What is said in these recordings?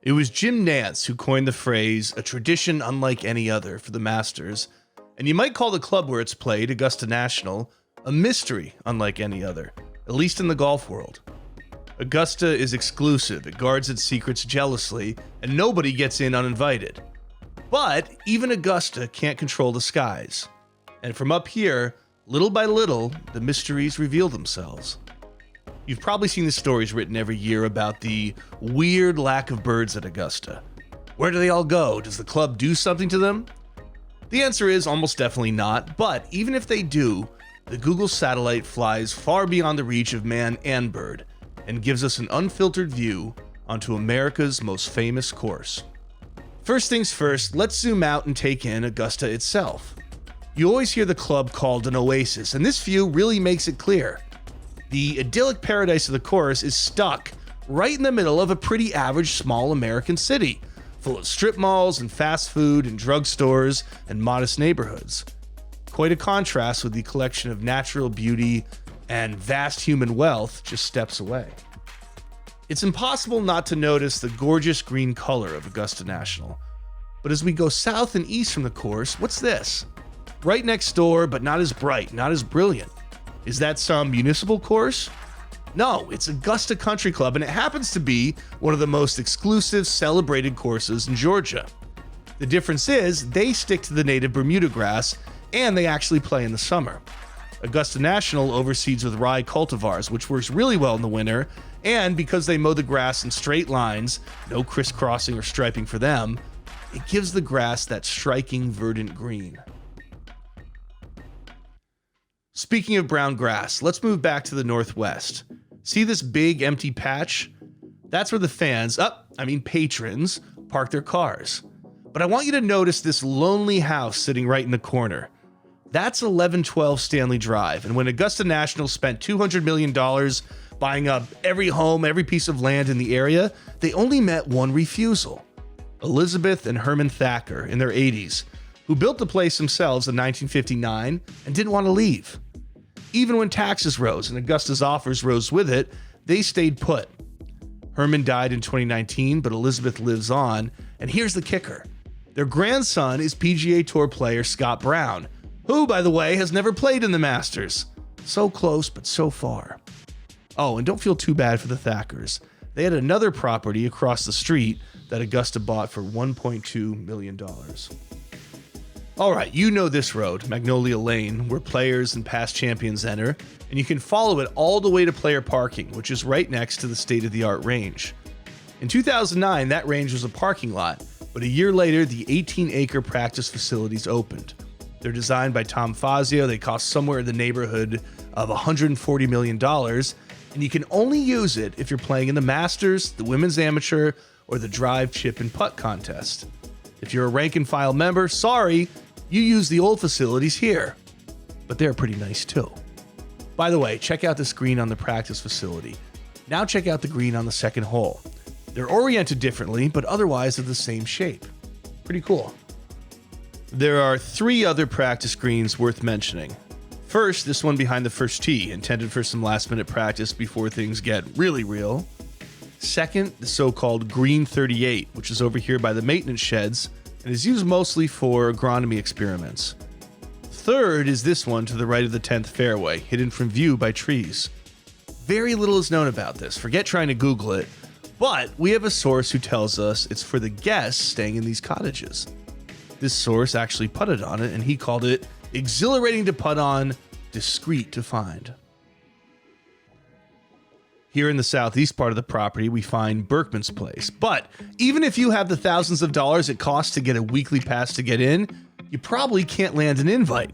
It was Jim Nantz who coined the phrase, a tradition unlike any other, for the Masters, and you might call the club where it's played, Augusta National, a mystery unlike any other, at least in the golf world. Augusta is exclusive, it guards its secrets jealously, and nobody gets in uninvited. But even Augusta can't control the skies. And from up here, little by little, the mysteries reveal themselves. You've probably seen the stories written every year about the weird lack of birds at Augusta. Where do they all go? Does the club do something to them? The answer is almost definitely not, but even if they do, the Google satellite flies far beyond the reach of man and bird, and gives us an unfiltered view onto America's most famous course. First things first, let's zoom out and take in Augusta itself. You always hear the club called an oasis, and this view really makes it clear. The idyllic paradise of the course is stuck right in the middle of a pretty average small American city, full of strip malls and fast food and drugstores and modest neighborhoods. Quite a contrast with the collection of natural beauty and vast human wealth just steps away. It's impossible not to notice the gorgeous green color of Augusta National. But as we go south and east from the course, what's this? Right next door, but not as bright, not as brilliant. Is that some municipal course? No, it's Augusta Country Club, and it happens to be one of the most exclusive, celebrated courses in Georgia. The difference is, they stick to the native Bermuda grass, and they actually play in the summer. Augusta National overseeds with rye cultivars, which works really well in the winter, and because they mow the grass in straight lines, no crisscrossing or striping for them, it gives the grass that striking verdant green. Speaking of brown grass, let's move back to the northwest. See this big empty patch? That's where the patrons, park their cars. But I want you to notice this lonely house sitting right in the corner. That's 1112 Stanley Drive, and when Augusta National spent $200 million buying up every home, every piece of land in the area, they only met one refusal. Elizabeth and Herman Thacker in their 80s, who built the place themselves in 1959 and didn't want to leave. Even when taxes rose and Augusta's offers rose with it, they stayed put. Herman died in 2019, but Elizabeth lives on, and here's the kicker. Their grandson is PGA Tour player Scott Brown, who, by the way, has never played in the Masters. So close, but so far. Oh, and don't feel too bad for the Thackers. They had another property across the street that Augusta bought for $1.2 million. All right, you know this road, Magnolia Lane, where players and past champions enter, and you can follow it all the way to player parking, which is right next to the state-of-the-art range. In 2009, that range was a parking lot, but a year later, the 18-acre practice facilities opened. They're designed by Tom Fazio. They cost somewhere in the neighborhood of $140 million, and you can only use it if you're playing in the Masters, the Women's Amateur, or the Drive, Chip, and Putt contest. If you're a rank-and-file member, sorry, you use the old facilities here. But they're pretty nice too. By the way, check out this green on the practice facility. Now check out the green on the second hole. They're oriented differently, but otherwise of the same shape. Pretty cool. There are 3 other practice greens worth mentioning. First, this one behind the first tee, intended for some last-minute practice before things get really real. Second, the so-called Green 38, which is over here by the maintenance sheds and is used mostly for agronomy experiments. Third is this one to the right of the 10th fairway, hidden from view by trees. Very little is known about this, forget trying to Google it, but we have a source who tells us it's for the guests staying in these cottages. This source actually putted on it, and he called it exhilarating to putt on, discreet to find. Here in the southeast part of the property, we find Berkman's Place. But even if you have the thousands of dollars it costs to get a weekly pass to get in, you probably can't land an invite.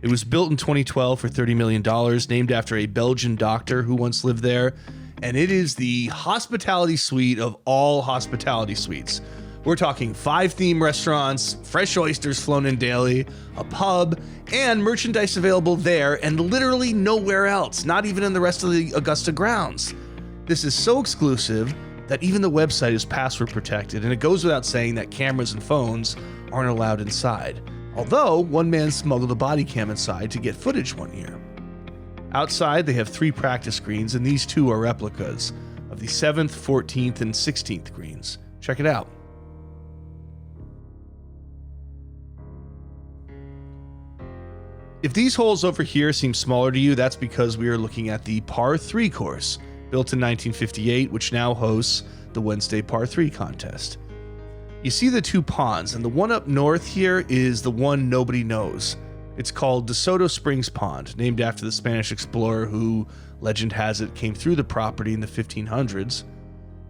It was built in 2012 for $30 million, named after a Belgian doctor who once lived there, and it is the hospitality suite of all hospitality suites. We're talking 5 theme restaurants, fresh oysters flown in daily, a pub, and merchandise available there and literally nowhere else, not even in the rest of the Augusta grounds. This is so exclusive that even the website is password protected, and it goes without saying that cameras and phones aren't allowed inside. Although, one man smuggled a body cam inside to get footage one year. Outside, they have 3 practice greens, and these 2 are replicas of the 7th, 14th, and 16th greens, Check it out. If these holes over here seem smaller to you, that's because we are looking at the par 3 course, built in 1958, which now hosts the Wednesday par 3 contest. You see the 2 ponds, and the one up north here is the one nobody knows. It's called DeSoto Springs Pond, named after the Spanish explorer who, legend has it, came through the property in the 1500s.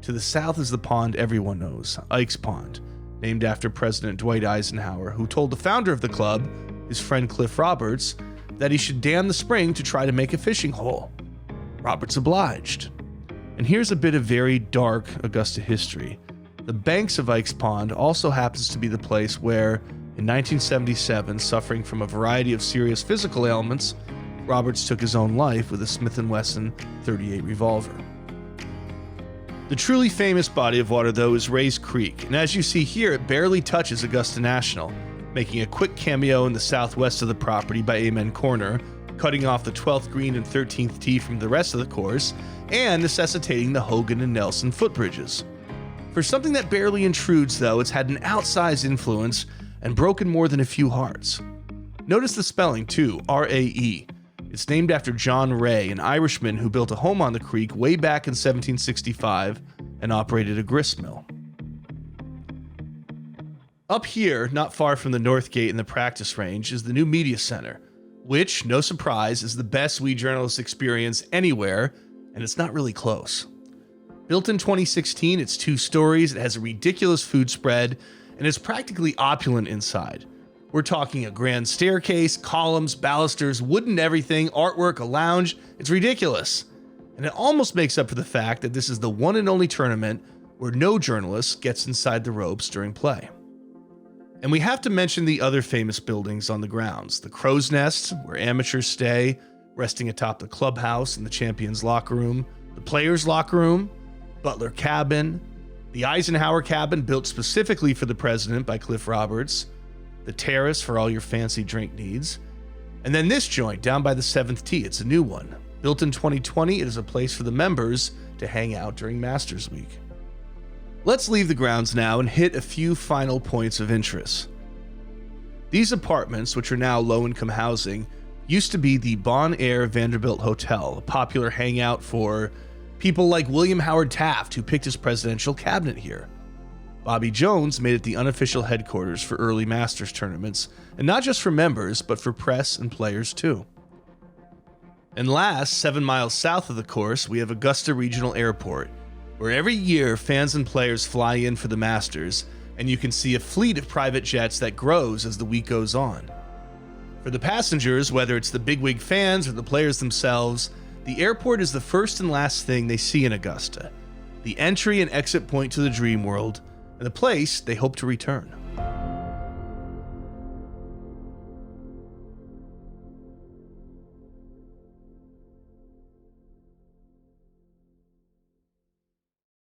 To the south is the pond everyone knows, Ike's Pond, named after President Dwight Eisenhower, who told the founder of the club, his friend Cliff Roberts, that he should dam the spring to try to make a fishing hole. Roberts obliged. And here's a bit of very dark Augusta history. The banks of Ike's Pond also happens to be the place where, in 1977, suffering from a variety of serious physical ailments, Roberts took his own life with a Smith & Wesson .38 revolver. The truly famous body of water, though, is Rays Creek, and as you see here, it barely touches Augusta National, making a quick cameo in the southwest of the property by Amen Corner, cutting off the 12th green and 13th tee from the rest of the course, and necessitating the Hogan and Nelson footbridges. For something that barely intrudes, though, it's had an outsized influence and broken more than a few hearts. Notice the spelling, too, R-A-E. It's named after John Ray, an Irishman who built a home on the creek way back in 1765 and operated a grist mill. Up here, not far from the North Gate and the practice range, is the new media center, which, no surprise, is the best we journalists experience anywhere, and it's not really close. Built in 2016, it's 2 stories, it has a ridiculous food spread, and it's practically opulent inside. We're talking a grand staircase, columns, balusters, wooden everything, artwork, a lounge. It's ridiculous. And it almost makes up for the fact that this is the one and only tournament where no journalist gets inside the ropes during play. And we have to mention the other famous buildings on the grounds. The Crow's Nest, where amateurs stay, resting atop the clubhouse and the champions' locker room, the players' locker room, Butler Cabin, the Eisenhower Cabin built specifically for the president by Cliff Roberts, the terrace for all your fancy drink needs, and then this joint down by the 7th tee. It's a new one. Built in 2020, it is a place for the members to hang out during Masters Week. Let's leave the grounds now and hit a few final points of interest. These apartments, which are now low-income housing, used to be the Bon Air Vanderbilt Hotel, a popular hangout for people like William Howard Taft, who picked his presidential cabinet here. Bobby Jones made it the unofficial headquarters for early Masters tournaments, and not just for members, but for press and players too. And last, 7 miles south of the course, we have Augusta Regional Airport, where every year fans and players fly in for the Masters, and you can see a fleet of private jets that grows as the week goes on. For the passengers, whether it's the bigwig fans or the players themselves, the airport is the first and last thing they see in Augusta, the entry and exit point to the dream world, and the place they hope to return.